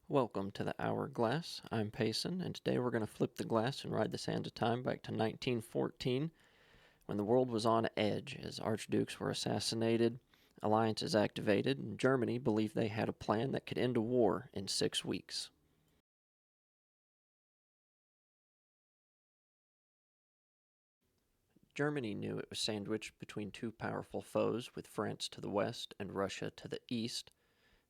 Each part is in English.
Welcome to the Hourglass. I'm Payson, and today we're going to flip the glass and ride the sands of time back to 1914 when the world was on edge as archdukes were assassinated, alliances activated, and Germany believed they had a plan that could end a war in 6 weeks. Germany knew it was sandwiched between two powerful foes, with France to the west and Russia to the east,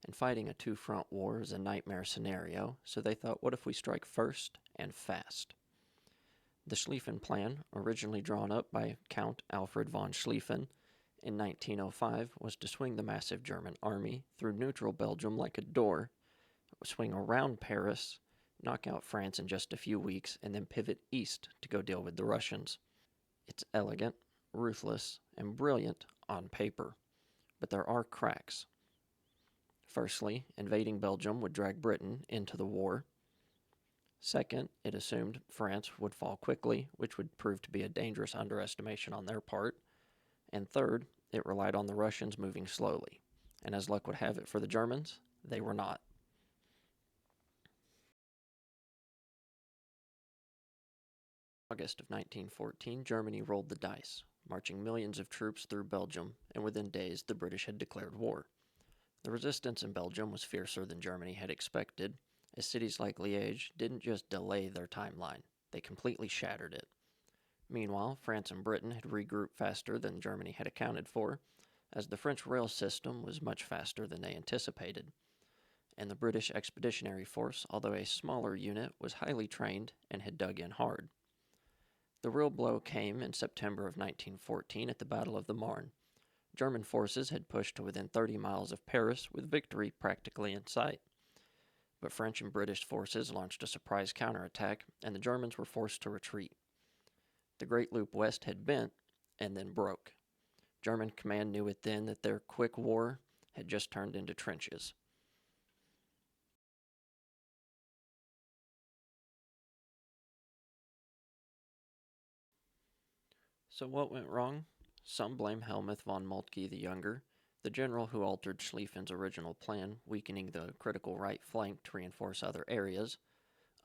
and fighting a two-front war is a nightmare scenario, so they thought, what if we strike first and fast? The Schlieffen Plan, originally drawn up by Count Alfred von Schlieffen in 1905, was to swing the massive German army through neutral Belgium like a door, swing around Paris, knock out France in just a few weeks, and then pivot east to go deal with the Russians. It's elegant, ruthless, and brilliant on paper, but there are cracks. Firstly, invading Belgium would drag Britain into the war. Second, it assumed France would fall quickly, which would prove to be a dangerous underestimation on their part. And third, it relied on the Russians moving slowly. And as luck would have it for the Germans, they were not. August of 1914, Germany rolled the dice, marching millions of troops through Belgium, and within days the British had declared war. The resistance in Belgium was fiercer than Germany had expected, as cities like Liège didn't just delay their timeline, they completely shattered it. Meanwhile, France and Britain had regrouped faster than Germany had accounted for, as the French rail system was much faster than they anticipated. And the British Expeditionary Force, although a smaller unit, was highly trained and had dug in hard. The real blow came in September of 1914 at the Battle of the Marne. German forces had pushed to within 30 miles of Paris, with victory practically in sight. But French and British forces launched a surprise counterattack, and the Germans were forced to retreat. The Great Loop West had bent and then broke. German command knew it then that their quick war had just turned into trenches. So what went wrong? Some blame Helmuth von Moltke the Younger, the general who altered Schlieffen's original plan, weakening the critical right flank to reinforce other areas.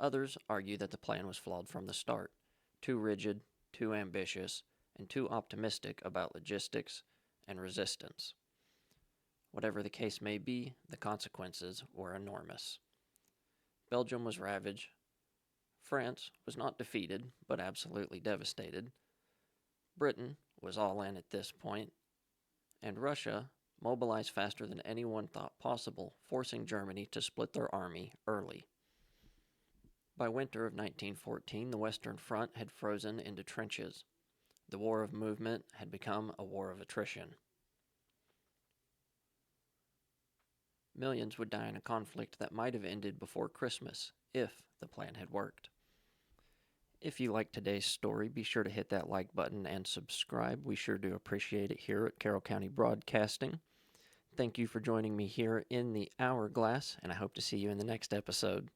Others argue that the plan was flawed from the start, too rigid, too ambitious, and too optimistic about logistics and resistance. Whatever the case may be, the consequences were enormous. Belgium was ravaged. France was not defeated, but absolutely devastated. Britain was all in at this point, and Russia mobilized faster than anyone thought possible, forcing Germany to split their army early. By winter of 1914, the Western Front had frozen into trenches. The war of movement had become a war of attrition. Millions would die in a conflict that might have ended before Christmas if the plan had worked. If you like today's story, be sure to hit that like button and subscribe. We sure do appreciate it here at Carroll County Broadcasting. Thank you for joining me here in the Hourglass, and I hope to see you in the next episode.